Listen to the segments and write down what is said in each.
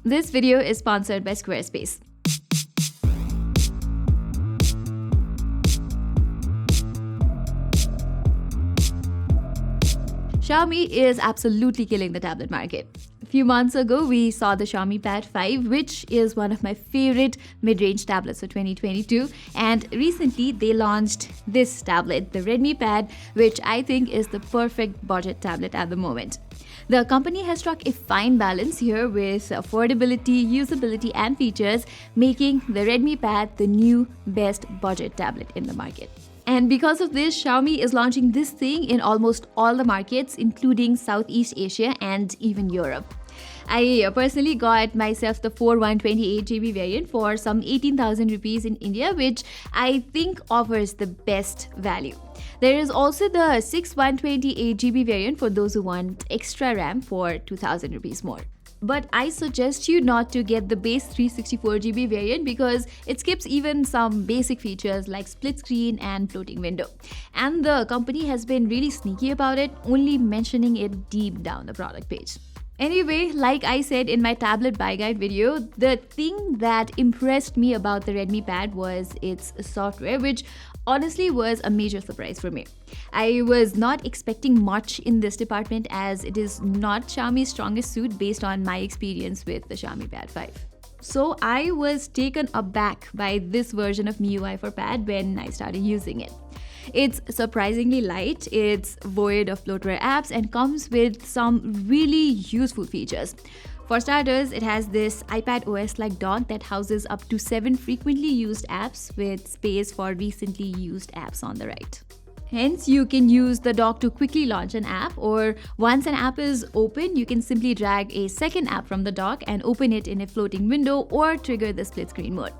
This video is sponsored by Squarespace. Xiaomi is absolutely killing the tablet market. A few months ago, we saw the Xiaomi Pad 5, which is one of my favorite mid-range tablets for 2022. And recently, they launched this tablet, the Redmi Pad, which I think is the perfect budget tablet at the moment. The company has struck a fine balance here with affordability, usability, and features, making the Redmi Pad the new best budget tablet in the market. And because of this, Xiaomi is launching this thing in almost all the markets, including Southeast Asia and even Europe. I personally got myself the 128GB variant for some 18,000 rupees in India, which I think offers the best value. There is also the 128GB variant for those who want extra RAM for 2,000 rupees more. But I suggest you not to get the base 364GB variant because it skips even some basic features like split screen and floating window. And the company has been really sneaky about it, only mentioning it deep down the product page. Anyway, like I said in my tablet buy guide video, the thing that impressed me about the Redmi Pad was its software, which honestly was a major surprise for me. I was not expecting much in this department as it is not Xiaomi's strongest suit based on my experience with the Xiaomi Pad 5. So I was taken aback by this version of MIUI for Pad when I started using it. It's surprisingly light, it's void of bloatware apps, and comes with some really useful features. For starters, it has this iPad OS-like dock that houses up to 7 frequently used apps with space for recently used apps on the right. Hence, you can use the dock to quickly launch an app, or once an app is open, you can simply drag a second app from the dock and open it in a floating window or trigger the split screen mode.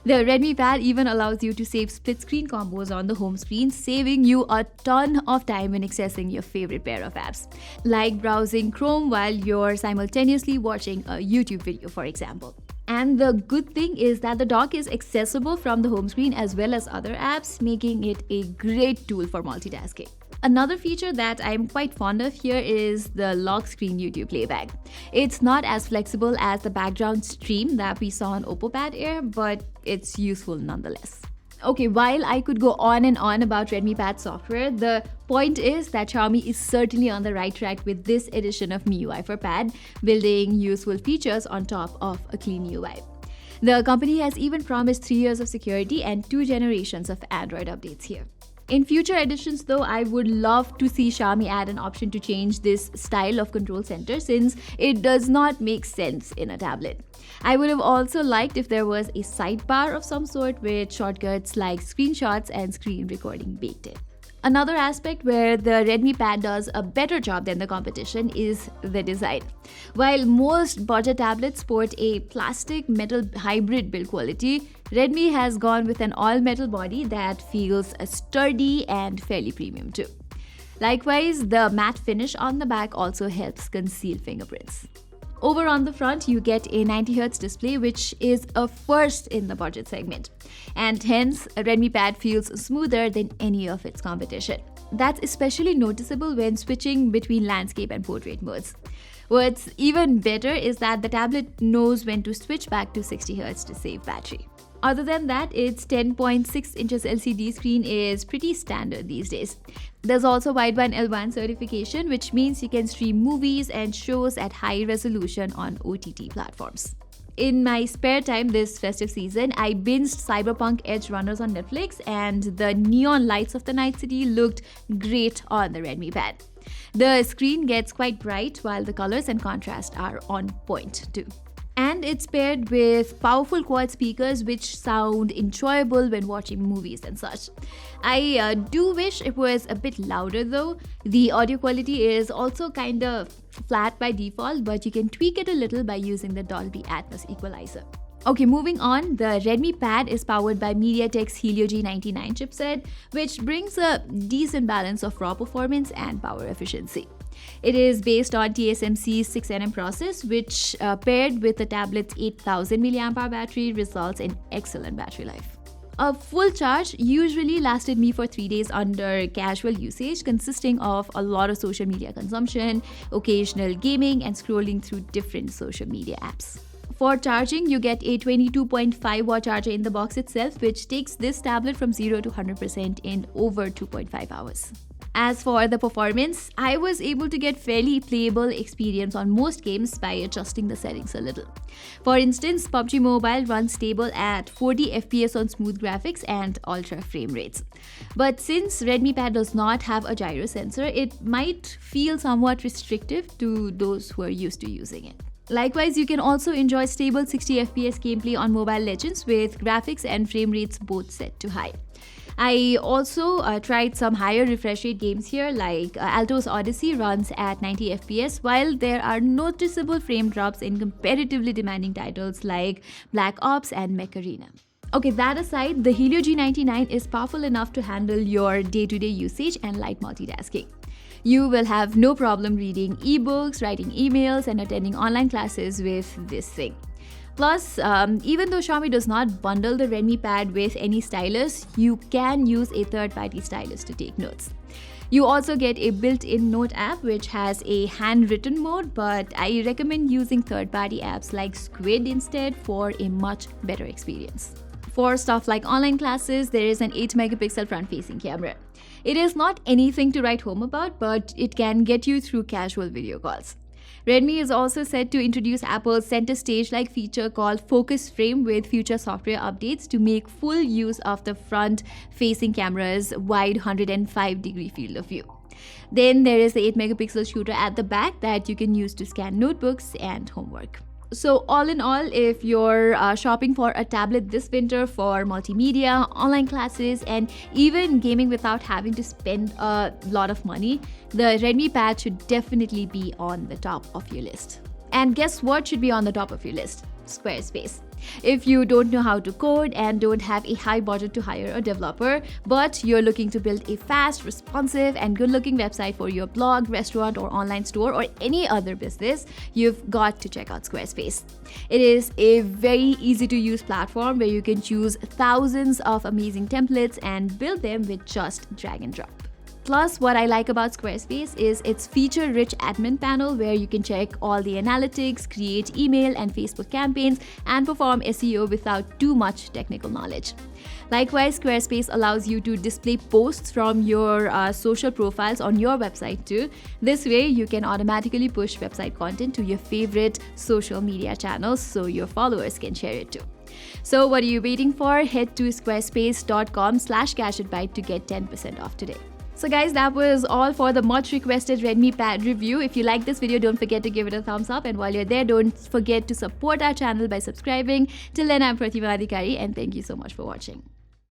The Redmi Pad even allows you to save split screen combos on the home screen, saving you a ton of time when accessing your favorite pair of apps, like browsing Chrome while you're simultaneously watching a YouTube video, for example. And the good thing is that the dock is accessible from the home screen as well as other apps, making it a great tool for multitasking. Another feature that I'm quite fond of here is the lock screen YouTube playback. It's not as flexible as the background stream that we saw on Oppo Pad Air, but it's useful nonetheless. Okay, while I could go on and on about Redmi Pad software, the point is that Xiaomi is certainly on the right track with this edition of MIUI for Pad, building useful features on top of a clean UI. The company has even promised 3 years of security and 2 generations of Android updates here. In future editions though, I would love to see Xiaomi add an option to change this style of control center since it does not make sense in a tablet. I would have also liked if there was a sidebar of some sort with shortcuts like screenshots and screen recording baked in. Another aspect where the Redmi Pad does a better job than the competition is the design. While most budget tablets sport a plastic metal hybrid build quality, Redmi has gone with an all-metal body that feels sturdy and fairly premium too. Likewise, the matte finish on the back also helps conceal fingerprints. Over on the front, you get a 90Hz display, which is a first in the budget segment. And hence, a Redmi Pad feels smoother than any of its competition. That's especially noticeable when switching between landscape and portrait modes. What's even better is that the tablet knows when to switch back to 60Hz to save battery. Other than that, its 10.6 inches LCD screen is pretty standard these days. There's also Wideband L1 certification, which means you can stream movies and shows at high resolution on OTT platforms. In my spare time this festive season, I binged Cyberpunk Edge Runners on Netflix, and the neon lights of the night city looked great on the Redmi Pad. The screen gets quite bright while the colors and contrast are on point too. And it's paired with powerful quad speakers which sound enjoyable when watching movies and such. I do wish it was a bit louder though. The audio quality is also kind of flat by default, but you can tweak it a little by using the Dolby Atmos equalizer. Okay, moving on, the Redmi Pad is powered by MediaTek's Helio G99 chipset, which brings a decent balance of raw performance and power efficiency. It is based on TSMC's 6nm process, which paired with the tablet's 8000 mAh battery results in excellent battery life. A full charge usually lasted me for 3 days under casual usage, consisting of a lot of social media consumption, occasional gaming, and scrolling through different social media apps. For charging, you get a 22.5 watt charger in the box itself, which takes this tablet from 0 to 100% in over 2.5 hours. As for the performance, I was able to get fairly playable experience on most games by adjusting the settings a little. For instance, PUBG Mobile runs stable at 40 FPS on smooth graphics and ultra frame rates. But since Redmi Pad does not have a gyro sensor, it might feel somewhat restrictive to those who are used to using it. Likewise, you can also enjoy stable 60 FPS gameplay on Mobile Legends with graphics and frame rates both set to high. I also tried some higher refresh rate games here, like Alto's Odyssey runs at 90 FPS, while there are noticeable frame drops in comparatively demanding titles like Black Ops and Mech Arena. Okay, that aside, the Helio G99 is powerful enough to handle your day-to-day usage and light multitasking. You will have no problem reading ebooks, writing emails, and attending online classes with this thing. Plus, even though Xiaomi does not bundle the Redmi Pad with any stylus, you can use a third-party stylus to take notes. You also get a built-in note app which has a handwritten mode, but I recommend using third-party apps like Squid instead for a much better experience. For stuff like online classes, there is an 8 megapixel front-facing camera. It is not anything to write home about, but it can get you through casual video calls. Redmi is also set to introduce Apple's center stage-like feature called Focus Frame with future software updates to make full use of the front-facing camera's wide 105-degree field of view. Then there is the 8 megapixel shooter at the back that you can use to scan notebooks and homework. So all in all, if you're shopping for a tablet this winter for multimedia, online classes, and even gaming without having to spend a lot of money, the Redmi Pad should definitely be on the top of your list. And guess what should be on the top of your list? Squarespace. If you don't know how to code and don't have a high budget to hire a developer, but you're looking to build a fast, responsive, and good-looking website for your blog, restaurant, or online store, or any other business, you've got to check out Squarespace. It is a very easy-to-use platform where you can choose thousands of amazing templates and build them with just drag and drop. Plus, what I like about Squarespace is its feature-rich admin panel where you can check all the analytics, create email and Facebook campaigns, and perform SEO without too much technical knowledge. Likewise, Squarespace allows you to display posts from your social profiles on your website too. This way, you can automatically push website content to your favorite social media channels so your followers can share it too. So what are you waiting for? Head to squarespace.com/gadgetbyte to get 10% off today. So guys, that was all for the much requested Redmi Pad review. If you like this video, don't forget to give it a thumbs up, and while you're there, don't forget to support our channel by subscribing. Till then, I'm Pratima and thank you so much for watching.